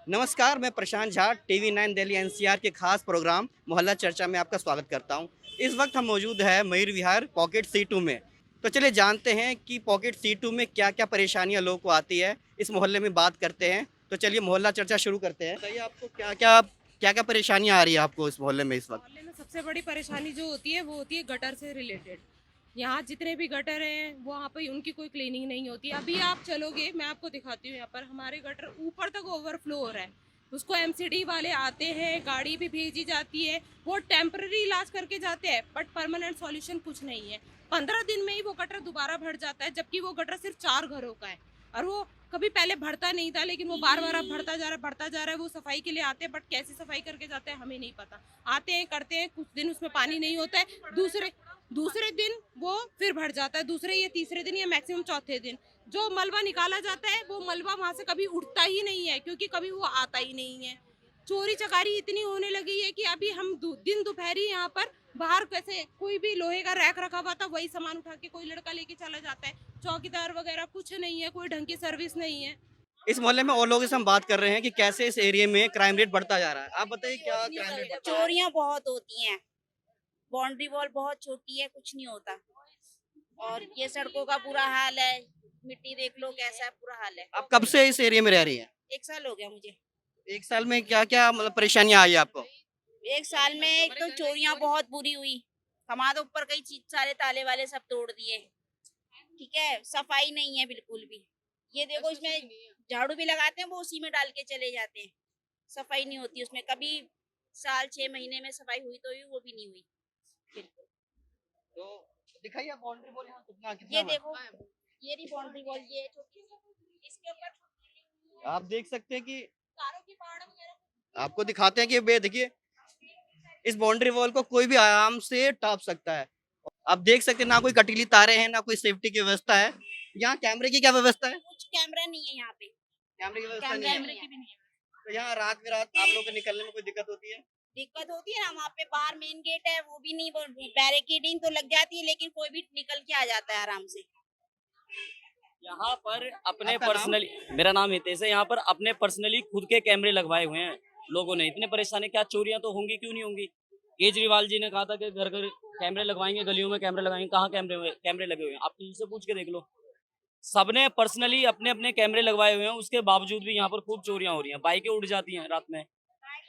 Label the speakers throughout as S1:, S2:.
S1: नमस्कार, मैं प्रशांत Jha TV 9 Delhi NCR के खास प्रोग्राम मोहल्ला चर्चा में आपका स्वागत करता हूं। इस वक्त हम मौजूद है मयूर विहार पॉकेट C2 में। तो चलिए जानते हैं कि पॉकेट C2 में क्या-क्या परेशानियां लोगों को आती है, इस मोहल्ले में बात करते हैं। तो चलिए मोहल्ला चर्चा शुरू करते हैं। बताइए आपको क्या-क्या परेशानियां आ रही है आपको इस मोहल्ले में इस वक्त?
S2: मोहल्ले में सबसे बड़ी परेशानी जो होती है वो होती है गटर से रिलेटेड। यहाँ जितने भी गटर हैं वो वहाँ पे उनकी कोई क्लीनिंग नहीं होती। अभी आप चलोगे, मैं आपको दिखाती हूँ, यहाँ पर हमारे गटर ऊपर तक ओवरफ्लो हो रहा है। उसको एमसीडी वाले आते हैं, गाड़ी भी भेजी जाती है, वो टेम्पररी इलाज करके जाते हैं, बट परमानेंट सॉल्यूशन कुछ नहीं है। 15 दिन में ही वो गटर दोबारा भर जाता है, जबकि वो गटर सिर्फ 4 घरों का है। और वो कभी पहले भरता नहीं था, लेकिन वो बार बार अब बढ़ता जा रहा है। वो सफाई के लिए आते हैं, बट कैसी सफाई करके जाते हैं हमें नहीं पता। आते हैं, करते हैं, कुछ दिन उसमें पानी नहीं होता है, दूसरे दूसरे दिन वो फिर भर जाता है, दूसरे या तीसरे दिन या मैक्सिमम चौथे दिन जो मलबा निकाला जाता है वो मलबा वहां से कभी उठता ही नहीं है, क्योंकि कभी वो आता ही नहीं है। चोरी चकारी इतनी होने लगी है कि अभी हम दिन दोपहरी यहाँ पर बाहर कैसे कोई भी लोहे का रैक रखा हुआ था, वही सामान उठा के कोई लड़का लेके चला जाता है। चौकीदार वगैरह कुछ नहीं है, कोई ढंग की सर्विस नहीं है।
S1: इस मोहल्ले में और लोगों से हम बात कर रहे हैं कि कैसे इस एरिया में क्राइम रेट बढ़ता जा रहा है। आप बताइए क्या क्राइम रेट बढ़ता जा रहा है?
S3: चोरियां बहुत होती हैं। बाउंड्री वॉल बहुत छोटी है, कुछ नहीं होता। और ये सड़कों का बुरा हाल है। मिट्टी देख लो कैसा है, बुरा हाल है।
S1: आप कब से इस एरिया में रह रही हैं?
S3: 1 साल हो गया मुझे।
S1: 1 साल में क्या-क्या मतलब परेशानियां आई आपको?
S3: 1 साल में एक तो चोरियां बहुत बुरी हुई। हमारे ऊपर कई चीज, सारे ताले वाले सब तोड़ दिए। ठीक है, सफाई नहीं है बिल्कुल भी। ये देखो, इसमें झाड़ू भी लगाते हैं, वो उसी में डाल के चले जाते हैं। सफाई नहीं होती उसमें कभी। साल 6 महीने में सफाई हुई तो हुई, वो भी नहीं हुई। बिल्कुल।
S1: तो दिखाइए आप बाउंड्री वॉल यहाँ कितना कितना
S3: ये देखो, ये रही बाउंड्री वॉल, ये छोटी सी, इसके ऊपर
S1: आप देख सकते हैं कि
S3: तारों की पहाड़ वगैरह।
S1: आपको दिखाते हैं कि बे देखिए इस बाउंड्री वॉल को कोई भी आराम से टाप सकता है। आप देख सकते हैं ना कोई कटीली तारे हैं ना कोई सेफ्टी की व्यवस्था है। यहाँ कैमरे की क्या व्यवस्था है?
S3: कुछ कैमरा नहीं है यहाँ पे।
S1: कैमरे की व्यवस्था
S3: कैमरा
S1: नहीं है।
S3: नहीं है। की भी नहीं है।
S1: तो यहाँ रात बिरात आप लोग को निकलने में कोई दिक्कत होती है?
S3: दिक्कत होती है ना, वहाँ पे बाहर मेन गेट है, वो भी नहीं, बैरिकेडिंग तो लग जाती है, लेकिन कोई भी निकल के आ जाता है आराम से।
S4: यहाँ पर अपने
S1: आपका नाम?
S4: पर्सनली, मेरा नाम हितेश है। यहाँ पर अपने पर्सनली खुद के कैमरे लगवाए हुए हैं लोगों ने। इतने परेशानी, क्या चोरियां तो होंगी, क्यों नहीं होंगी। केजरीवाल जी ने कहा था कि घर घर कैमरे लगवाएंगे, गलियों में कैमरे लगाएंगे। कहाँ कैमरे लगे हुए हैं? आप किसी से पूछ के देख लो। सबने पर्सनली अपने अपने कैमरे लगवाए हुए हैं, उसके बावजूद भी यहाँ पर खूब चोरियां हो रही हैं। बाइकें उड़ जाती हैं रात में,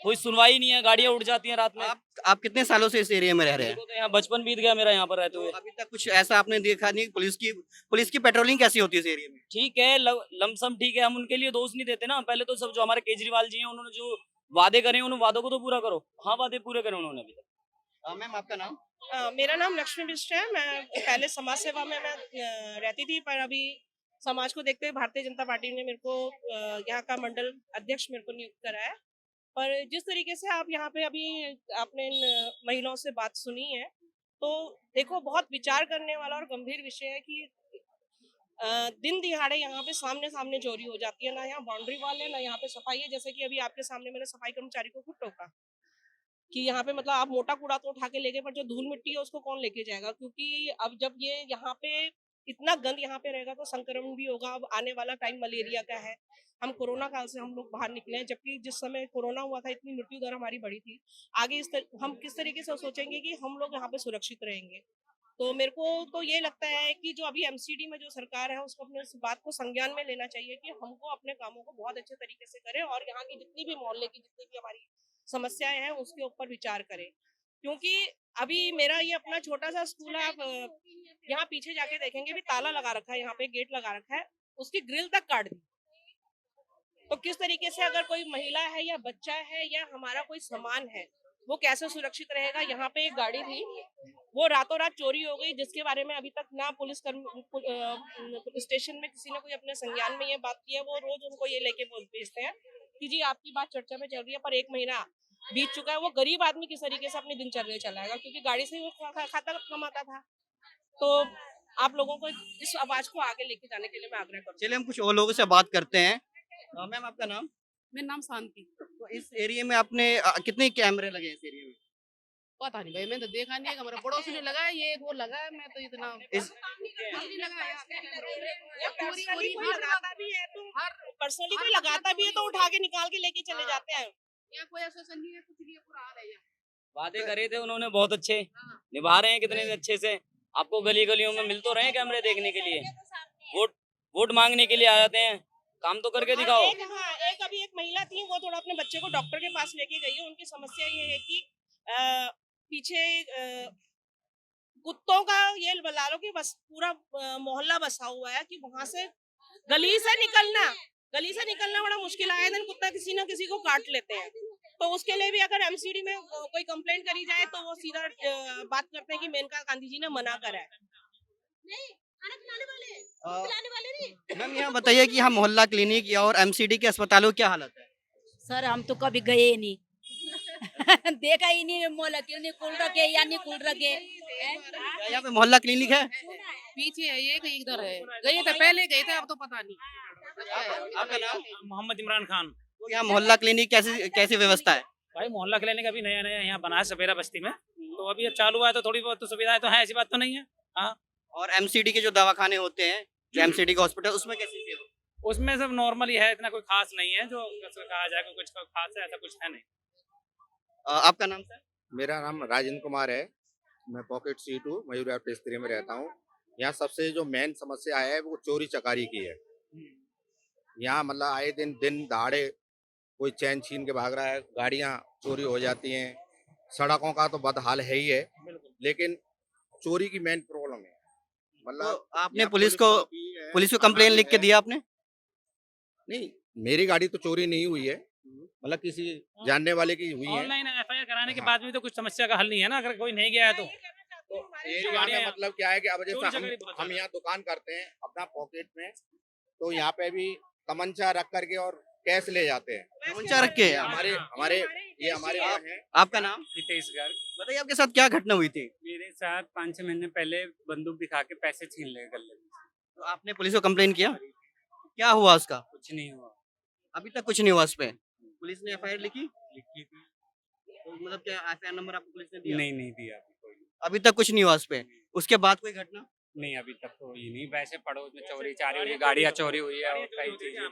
S4: कोई सुनवाई नहीं है, गाड़ियां उड़ जाती हैं रात में।
S1: आप कितने सालों से इस एरिया में रह रहे हैं?
S4: मेरे को तो यहाँ बचपन बीत गया मेरा यहाँ पर रहते
S1: तो
S4: हुए।
S1: अभी तक कुछ ऐसा आपने देखा नहीं? पुलिस की पेट्रोलिंग कैसी होती है इस एरिया में?
S4: ठीक है, लमसम ठीक है, हम उनके लिए दोष नहीं देते ना। पहले तो सब जो हमारे केजरीवाल जी हैं, उन्होंने जो वादे करे हैं, उन वादों को तो पूरा करो। हाँ, वादे पूरे करे उन्होंने अभी तक।
S1: मैम आपका नाम?
S2: मेरा नाम लक्ष्मी बिष्ट है। मैं पहले समाज सेवा में मैं रहती थी, पर अभी समाज को देखते हुए भारतीय जनता पार्टी ने मेरे को यहाँ का मंडल अध्यक्ष मेरे को नियुक्त करा है। पर जिस तरीके से आप यहाँ पे अभी आपने इन महिलाओं से बात सुनी है, तो देखो, बहुत विचार करने वाला और गंभीर विषय है कि दिन दिहाड़े यहाँ पे सामने सामने चोरी हो जाती है। ना यहाँ बाउंड्री वॉल है, ना यहाँ पे सफाई है। जैसे कि अभी आपके सामने मैंने सफाई कर्मचारी को खुद टोका कि यहाँ पे मतलब आप मोटा कूड़ा तो उठा के लेके, पर जो धूल मिट्टी है उसको कौन लेके जाएगा, क्योंकि अब जब ये यहाँ पे इतना गंद यहाँ पे रहेगा तो संक्रमण भी होगा। अब आने वाला टाइम मलेरिया का है। हम कोरोना काल से हम लोग बाहर निकले हैं, जबकि जिस समय कोरोना हुआ था इतनी मृत्यु दर हमारी बढ़ी थी। आगे हम किस तरीके से सोचेंगे कि हम लोग यहाँ पे सुरक्षित रहेंगे। तो मेरे को तो ये लगता है कि जो अभी एमसीडी में जो सरकार है, उसको अपने इस बात को संज्ञान में लेना चाहिए कि हमको अपने कामों को बहुत अच्छे तरीके से करें, और यहाँ की जितनी भी मोहल्ले की जितनी भी हमारी समस्याएं हैं उसके ऊपर विचार करें। क्योंकि अभी मेरा ये अपना छोटा सा स्कूल है, आप यहाँ पीछे जाके देखेंगे भी ताला लगा रखा है, यहाँ पे गेट लगा रखा है, उसकी ग्रिल तक काट दी। तो किस तरीके से अगर कोई महिला है या बच्चा है या हमारा कोई सामान है, वो कैसे सुरक्षित रहेगा। यहाँ पे एक गाड़ी थी, वो रातों रात चोरी हो गई, जिसके बारे में अभी तक ना पुलिस स्टेशन में किसी ने कोई अपने संज्ञान में ये बात की है। वो रोज उनको ये लेके भेजते हैं कि जी आपकी बात चर्चा में चल रही है, पर 1 महीना बीत चुका है। वो गरीब आदमी किस तरीके से अपनी दिनचर्या चलाएगा, क्योंकि गाड़ी से ही वो खाता कमाता था। तो आप लोगों को इस आवाज को आगे लेके जाने के लिए मैं आग्रह करूँ।
S1: चलिए हम कुछ और लोगों से बात करते हैं। मैम आपका नाम?
S5: मेरा नाम शांति।
S1: तो इस एरिया में आपने कितने कैमरे लगे हैं इस एरिया में?
S5: पता नहीं भाई, मैं तो देखा नहीं है। हमारे पड़ोसी ने लगाया, ये एक वो लगाया, मैं तो इतना
S1: इस
S5: नहीं लगाया।
S2: पर्सनली कोई लगाता भी है तो पर्सनली कोई लगाता भी है तो उठा के निकाल के लेके चले जाते हैं।
S5: यहाँ कोई ऐसा नहीं है, कुछ नहीं है, पूरा हाल है यहाँ।
S4: वादे करे थे उन्होंने बहुत अच्छे,
S5: हाँ।
S4: निभा रहे हैं कितने अच्छे से। आपको गली गलियों में मिल तो रहे हैं कैमरे देखने के लिए, वोट वोट मांगने के लिए आ जाते हैं, काम तो करके दिखाओ।
S2: एक अभी एक महिला थी, वो थोड़ा अपने बच्चे को डॉक्टर के पास लेके गई है। उनकी समस्या ये है कि पीछे कुत्तों का ये बता लो कि बस पूरा मोहल्ला बसा हुआ है कि वहां से गली से निकलना बड़ा मुश्किल है। दिन कुत्ता किसी ना किसी को काट लेते हैं, तो उसके लिए भी अगर एमसीडी में कोई कंप्लेंट करी जाए तो वो सीधा बात करते हैं कि मेनका गांधी जी ने मना करा है।
S1: मैम यहाँ बताइए कि यहाँ मोहल्ला क्लिनिक या और एमसीडी के अस्पतालों की क्या हालत है?
S6: सर हम तो कभी गए ही नहीं देखा ही नहीं मोहल्ला क्लिनिक खुल रखे या नहीं खुल रखे।
S1: क्या यहाँ पे मोहल्ला क्लिनिक है?
S5: पीछे है ये, कहीं इधर है। गए थे पहले, गए थे, अब तो पता नहीं।
S1: आपका नाम?
S7: मोहम्मद इमरान खान।
S1: तो यहाँ मोहल्ला क्लिनिक कैसी कैसी व्यवस्था है?
S7: भाई मोहल्ला क्लिनिक अभी नया नया यहाँ बना है सपेरा बस्ती में, तो अभी अब चालू हुआ है, तो थोड़ी बहुत तो सुविधाएं तो है, ऐसी बात तो नहीं है। हाँ,
S1: और एमसीडी के जो दवाखाने होते हैं, जो एमसीडी का हॉस्पिटल, उसमें कैसी सेवा?
S7: उसमें सब नॉर्मल ही है, इतना कोई खास नहीं है जो कहा जाए कि कुछ खास है, ऐसा कुछ है नहीं।
S1: आपका नाम सर?
S8: मेरा नाम राजेंद्र कुमार है। मैं pocket C2 Mayur Vihar phase 3 में रहता हूँ। यहाँ सबसे जो मेन समस्या है वो चोरी चकारी की है। यहाँ मतलब आए दिन दहाड़े कोई चैन छीन के भाग रहा है, गाड़ियाँ चोरी हो जाती हैं। सड़कों का तो बदहाल है ही है, लेकिन चोरी की मेन प्रॉब्लम है। मतलब
S1: तो आपने
S8: यहाँ
S1: पुलिस को कंप्लेन लिख के दिया आपने?
S8: नहीं, मेरी गाड़ी तो चोरी नहीं हुई है, मतलब किसी जानने वाले की हुई है।
S7: ऑनलाइन एफआईआर कराने के
S8: हाँ।
S7: बाद भी तो कुछ समस्या का हल नहीं है ना, अगर कोई नहीं गया है तो।
S8: मेरी गाड़ी का मतलब क्या है कि अब
S7: चोरी
S8: जैसे
S7: चकारी बहुत
S8: हम
S7: ज्यादा।
S8: यहाँ दुकान करते हैं अपना पॉकेट में, तो यहाँ पे भी तमंचा रख करके और कैश ले जाते हैं।
S1: तमंचा रख के?
S8: हमारे हमारे ये हमारे यहाँ है।
S1: आपका नाम?
S9: हितेश गर्ग।
S1: बताइए आपके साथ क्या घटना हुई थी?
S9: मेरे साथ 5-6 महीने पहले बंदूक दिखा के पैसे छीन ले गले में।
S1: तो आपने पुलिस को कंप्लेन किया? क्या हुआ उसका?
S9: कुछ नहीं हुआ।
S1: अभी तक कुछ नहीं हुआ उस पे? पुलिस ने एफआईआर लिखी?
S9: लिखी थी।
S1: तो मतलब क्या एफआईआर नंबर आपको पुलिस ने दिया?
S9: नहीं दिया अभी कोई।
S1: अभी तक कुछ नहीं हुआ उस पे? उसके बाद कोई घटना?
S9: नहीं अभी तक तो हुई नहीं। वैसे पड़ोस में चोरी चारी हुई है, गाड़ियाँ चोरी हुई है और कई चीजें।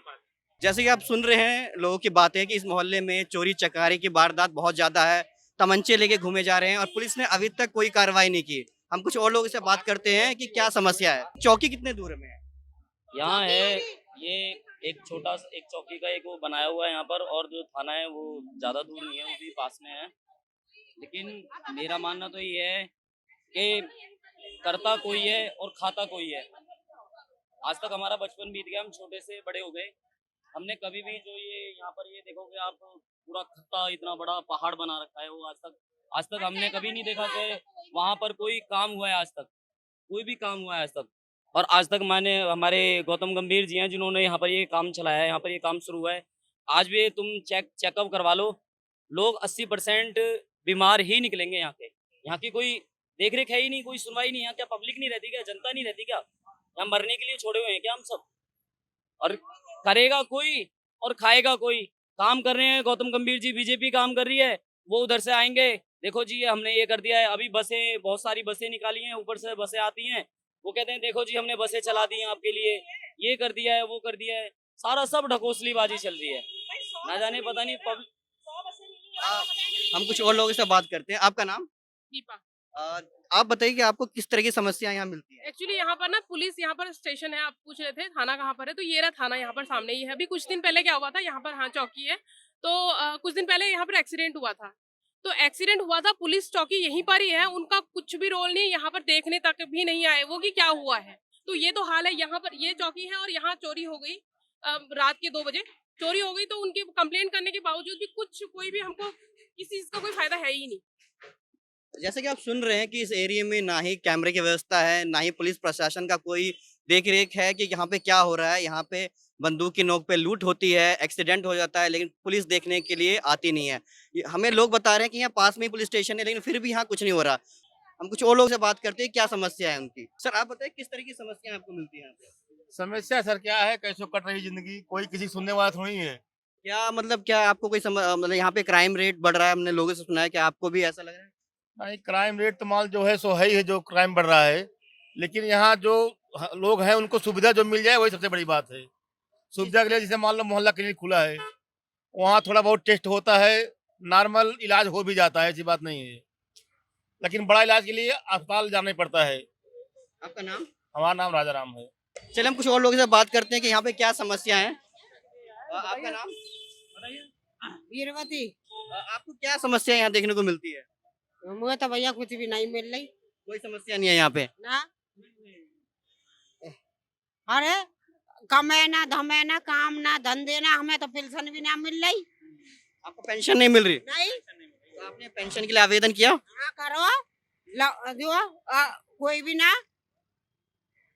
S1: जैसे कि आप सुन रहे हैं लोगों की बातें कि इस मोहल्ले में चोरी चकारी की वारदात बहुत ज्यादा है, तमंचे लेके घूमे जा रहे हैं और पुलिस ने अभी तक कोई कार्रवाई नहीं की। हम कुछ और लोगों से बात करते हैं कि क्या समस्या है। चौकी कितने दूर में है?
S4: यहाँ है ये एक छोटा एक चौकी का एक वो बनाया हुआ है यहाँ पर, और जो थाना है वो ज्यादा दूर नहीं है, वो भी पास में है। लेकिन मेरा मानना तो ये है कि करता कोई है और खाता कोई है। आज तक हमारा बचपन बीत गया, हम छोटे से बड़े हो गए, हमने कभी भी जो ये यहाँ पर ये देखोगे आप पूरा खत्ता इतना बड़ा पहाड़ बना रखा है, वो आज तक हमने कभी नहीं देखा कि वहाँ पर कोई काम हुआ है। आज तक कोई भी काम हुआ है आज तक। और आज तक मैंने हमारे गौतम गंभीर जी हैं जिन्होंने यहाँ पर ये काम चलाया है, यहाँ पर ये काम शुरू हुआ है। आज भी तुम चेकअप करवा लो, लोग 80% बीमार ही निकलेंगे यहाँ के। यहाँ की कोई देख रेख है ही नहीं, कोई सुनवाई नहीं। यहाँ क्या पब्लिक नहीं रहती क्या, जनता नहीं रहती क्या? यहाँ मरने के लिए छोड़े हुए हैं क्या हम सब? और करेगा कोई और खाएगा कोई। काम कर रहे हैं गौतम गंभीर जी, बीजेपी काम कर रही है, वो उधर से आएंगे, देखो जी हमने ये कर दिया है। अभी बसें, बहुत सारी बसें निकाली हैं, ऊपर से बसें आती हैं, वो कहते हैं देखो जी हमने बसें चला दी हैं आपके लिए, ये कर दिया है, वो कर दिया है। सारा सब ढकोसलीबाजी चल रही है, ना जाने पता नहीं
S1: हम कुछ और लोगों से बात करते हैं। आपका नाम?
S5: दीपा।
S1: आप बताइए कि आपको किस तरह की समस्या यहाँ मिलती है?
S5: एक्चुअली यहाँ पर ना पुलिस, यहाँ पर स्टेशन है, आप पूछ रहे थे थाना कहाँ पर है, तो ये रहा थाना, यहाँ पर सामने ही है। अभी कुछ दिन पहले क्या हुआ था, यहाँ पर हाँ चौकी है, तो कुछ दिन पहले यहाँ पर एक्सीडेंट हुआ था। तो एक्सीडेंट हुआ था, पुलिस चौकी यहीं पर ही है, उनका कुछ भी रोल नहीं, यहाँ पर देखने तक भी नहीं आए वो कि क्या हुआ है। तो ये तो हाल है, यहाँ पर ये चौकी है और यहाँ चोरी हो गई रात के 2 बजे चोरी हो गई। तो उनकी कंप्लेंट करने के बावजूद भी कोई भी हमको किसी चीज का कोई फायदा है ही नहीं।
S1: जैसे कि आप सुन रहे हैं कि इस एरिया में ना ही कैमरे की व्यवस्था है, ना ही पुलिस प्रशासन का कोई देख रेख है कि यहाँ पे क्या हो रहा है। यहाँ पे बंदूक की नोक पे लूट होती है, एक्सीडेंट हो जाता है, लेकिन पुलिस देखने के लिए आती नहीं है। हमें लोग बता रहे हैं कि यहाँ पास में ही पुलिस स्टेशन है, लेकिन फिर भी यहाँ कुछ नहीं हो रहा। हम कुछ और लोगों से बात करते हैं क्या समस्या है उनकी। सर आप बताइए किस तरह की समस्या आपको मिलती है यहाँ पे?
S10: समस्या सर क्या है, कैसे कट रही जिंदगी, कोई किसी सुनने वाला थोड़ी है।
S1: क्या मतलब क्या आपको कोई मतलब यहाँ पे क्राइम रेट बढ़ रहा है? हमने लोगों से सुना है कि आपको भी ऐसा लग रहा है?
S10: नहीं, क्राइम रेट तो माल जो है सो है ही है, जो क्राइम बढ़ रहा है, लेकिन यहाँ जो लोग हैं उनको सुविधा जो मिल जाए वही सबसे बड़ी बात है। सुविधा के लिए जैसे मान लो मोहल्ला क्लिनिक खुला है, वहाँ थोड़ा बहुत टेस्ट होता है, नॉर्मल इलाज हो भी जाता है, ऐसी बात नहीं है। लेकिन बड़ा इलाज के लिए अस्पताल जाना पड़ता है।
S1: आपका नाम?
S10: हमारा नाम राजा राम है।
S1: चलिए हम कुछ और लोगों से बात करते हैं कि यहाँ पे क्या समस्या है। आपका नाम?
S11: वीरवती।
S1: आपको क्या समस्या यहाँ देखने को मिलती है?
S11: मुझे तो भैया कुछ भी नहीं मिल रही
S1: कोई समस्या नहीं है यहाँ पे?
S11: ना। अरे कमे ना धमे ना काम ना धंधे ना, हमें तो पेंशन भी ना मिल रही।
S1: आपको पेंशन नहीं मिल रही?
S11: नहीं।
S1: तो आपने पेंशन के लिए आवेदन किया?
S11: हाँ करो जो कोई भी ना।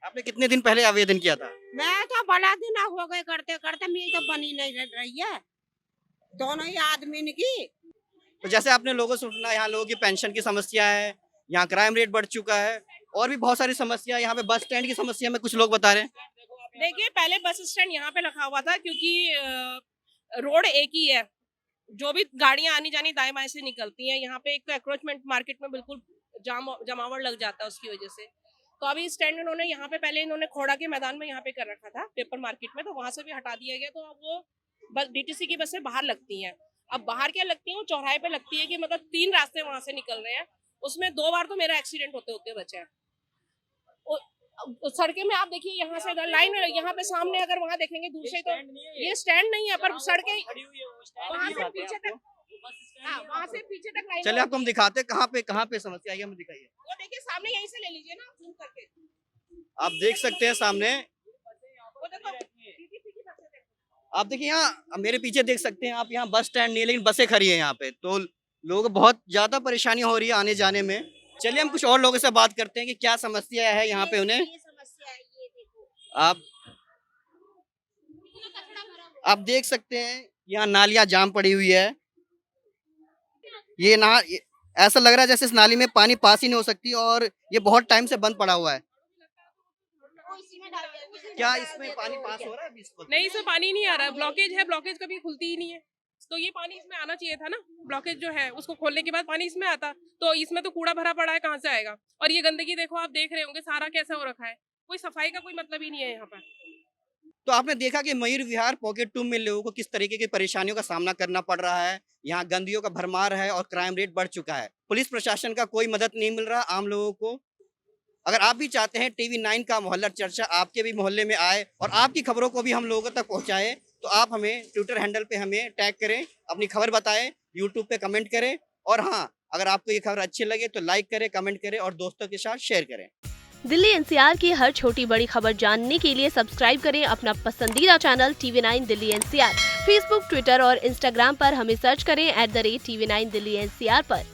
S1: आपने कितने दिन पहले आवेदन किया था?
S11: मैं तो बड़ा दिन हो गए करते करते, मेरी तो बनी नहीं रही है दोनों ही आदमी की।
S1: तो जैसे आपने लोगों से सुना, यहाँ लोगों की पेंशन की समस्या है, यहाँ क्राइम रेट बढ़ चुका है और भी बहुत सारी समस्या है। यहाँ पे बस स्टैंड की समस्या में कुछ लोग बता रहे हैं।
S2: देखिए पहले बस स्टैंड यहाँ पे रखा हुआ था क्योंकि रोड एक ही है, जो भी गाड़ियां आनी जानी दाएं बाएं से निकलती हैं। यहाँ पे एक तो एक्रोचमेंट मार्केट में बिल्कुल जमावट लग जाता है, उसकी वजह से तो अभी स्टैंड इन्होंने यहाँ पे पहले इन्होंने खोड़ा के मैदान में यहाँ पे कर रखा था पेपर मार्केट में, तो वहां से भी हटा दिया गया। तो अब वो बस डीटीसी की बसें बाहर लगती हैं। अब बाहर क्या लगती है, वो चौराहे पे लगती है कि मतलब 3 रास्ते वहां से निकल रहे हैं, उसमें 2 बार तो मेरा एक्सीडेंट होते होते बचा है। सड़कें में आप देखिए यहाँ से लाइन यहाँ पे सामने अगर वहाँ देखेंगे दूसरे, तो ये स्टैंड नहीं है पर सड़कें वहाँ से पीछे तक, वहाँ से पीछे तक लाइन।
S1: चलिए आपको हम दिखाते हैं कहाँ पे समस्या है, हमें दिखाइए।
S2: वो देखिए सामने, यहीं से ले लीजिए ना जूम करके,
S1: आप देख सकते हैं सामने।
S2: वो देखो DTC की बसें देखो।
S1: आप देखिए यहाँ मेरे पीछे देख सकते हैं आप, यहाँ बस स्टैंड नहीं है लेकिन बसें खड़ी है यहाँ पे, तो लोगों को बहुत ज्यादा परेशानी हो रही है आने जाने में। चलिए हम कुछ और लोगों से बात करते हैं कि क्या समस्या है यहाँ पे उन्हें। आप देख सकते हैं यहाँ नालियां जाम पड़ी हुई है। ये ना ऐसा लग रहा है जैसे इस नाली में पानी पास ही नहीं हो सकती और ये बहुत टाइम से बंद पड़ा हुआ है। क्या इसमें पानी पास हो रहा है अभी इस वक्त?
S5: नहीं, इसमें पानी नहीं आ रहा है, ब्लॉकेज है, ब्लॉकेज कभी खुलती ही नहीं है। तो ये पानी इसमें आना चाहिए था ना, ब्लॉकेज जो है उसको खोलने के बाद पानी इसमें आता, तो इसमें तो कूड़ा भरा पड़ा है, कहाँ से आएगा। और ये गंदगी देखो, आप देख रहे होंगे सारा कैसा हो रखा है, कोई सफाई का कोई मतलब ही नहीं है यहाँ पर।
S1: तो आपने देखा कि मयूर विहार पॉकेट 2 में लोगों को किस तरीके की परेशानियों का सामना करना पड़ रहा है। यहाँ गंदगियों का भरमार है और क्राइम रेट बढ़ चुका है। पुलिस प्रशासन का कोई मदद नहीं मिल रहा आम लोगों को। अगर आप भी चाहते हैं TV9 का मोहल्ला चर्चा आपके भी मोहल्ले में आए और आपकी खबरों को भी हम लोगों तक पहुंचाए, तो आप हमें ट्विटर हैंडल पे हमें टैग करें, अपनी खबर बताएं, यूट्यूब पे कमेंट करें और हाँ, अगर आपको ये खबर अच्छी लगे तो लाइक करें, कमेंट करें और दोस्तों के साथ शेयर करें।
S12: दिल्ली NCR की हर छोटी बड़ी खबर जानने के लिए सब्सक्राइब करें अपना पसंदीदा channel TV9 Delhi NCR। Facebook, Twitter और इंस्टाग्राम पर हमें सर्च करें @TV9 दिल्ली NCR पर।